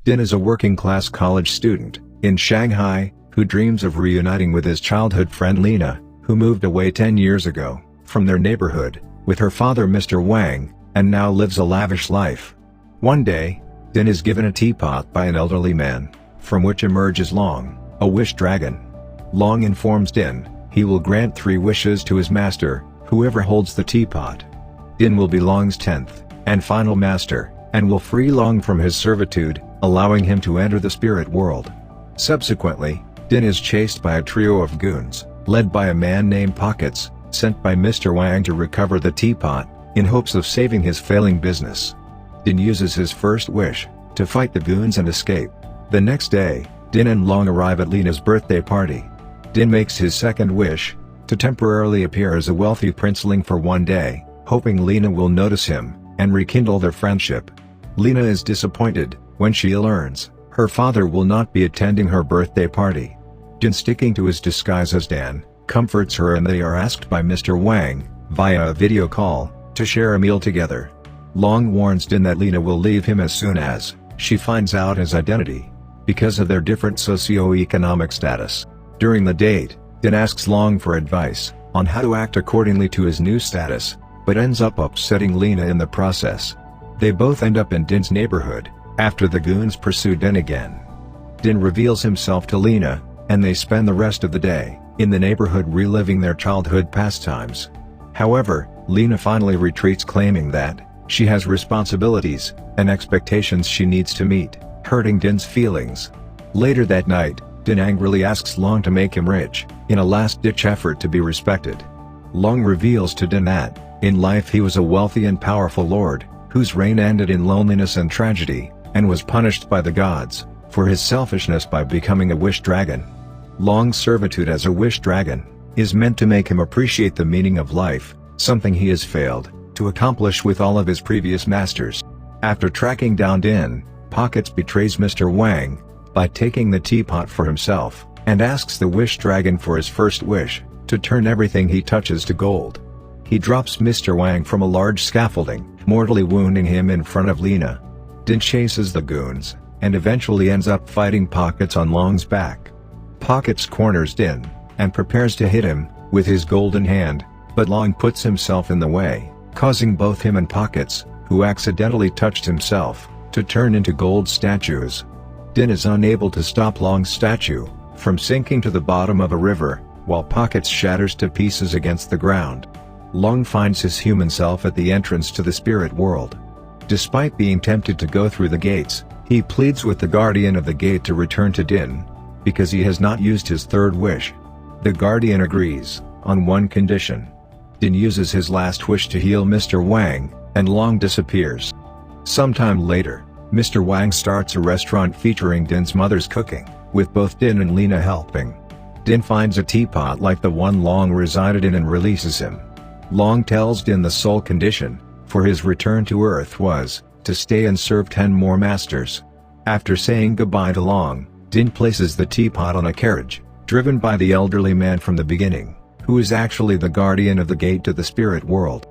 Din is a working-class college student in Shanghai who dreams of reuniting with his childhood friend Lena, who moved away 10 years ago from their neighborhood with her father Mr. Wang, and now lives a lavish life. One day, Din is given a teapot by an elderly man, from which emerges Long, a wish dragon. Long informs Din he will grant 3 wishes to his master, whoever holds the teapot. Din will be Long's 10th and final master, and will free Long from his servitude, allowing him to enter the spirit world. Subsequently, Din is chased by a trio of goons, led by a man named Pockets, sent by Mr. Wang to recover the teapot, in hopes of saving his failing business. Din uses his first wish to fight the goons and escape. The next day, Din and Long arrive at Lena's birthday party. Din makes his second wish to temporarily appear as a wealthy princeling for one day, hoping Lena will notice him and rekindle their friendship. Lena is disappointed when she learns her father will not be attending her birthday party. Din, sticking to his disguise as Dan, comforts her, and they are asked by Mr. Wang, via a video call, to share a meal together. Long warns Din that Lena will leave him as soon as she finds out his identity, because of their different socio-economic status. During the date, Din asks Long for advice on how to act accordingly to his new status, but ends up upsetting Lena in the process. They both end up in Din's neighborhood after the goons pursue Din again. Din reveals himself to Lena, and they spend the rest of the day in the neighborhood reliving their childhood pastimes. However, Lena finally retreats, claiming that she has responsibilities and expectations she needs to meet, hurting Din's feelings. Later that night, Din angrily asks Long to make him rich, in a last-ditch effort to be respected. Long reveals to Din that, in life he was a wealthy and powerful lord, whose reign ended in loneliness and tragedy, and was punished by the gods for his selfishness by becoming a wish dragon. Long's servitude as a wish dragon is meant to make him appreciate the meaning of life, something he has failed to accomplish with all of his previous masters. After tracking down Din, Pockets betrays Mr. Wang by taking the teapot for himself, and asks the wish dragon for his first wish, to turn everything he touches to gold. He drops Mr. Wang from a large scaffolding, mortally wounding him in front of Lena. Din chases the goons, and eventually ends up fighting Pockets on Long's back. Pockets corners Din, and prepares to hit him with his golden hand, but Long puts himself in the way, causing both him and Pockets, who accidentally touched himself, to turn into gold statues. Din is unable to stop Long's statue from sinking to the bottom of a river, while Pockets shatters to pieces against the ground. Long finds his human self at the entrance to the spirit world. Despite being tempted to go through the gates, he pleads with the guardian of the gate to return to Din, because he has not used his third wish. The guardian agrees, on one condition. Din uses his last wish to heal Mr. Wang, and Long disappears. Sometime later, Mr. Wang starts a restaurant featuring Din's mother's cooking, with both Din and Lena helping. Din finds a teapot like the one Long resided in and releases him. Long tells Din the sole condition for his return to Earth was to stay and serve 10 more masters. After saying goodbye to Long, Din places the teapot on a carriage, driven by the elderly man from the beginning, who is actually the guardian of the gate to the spirit world.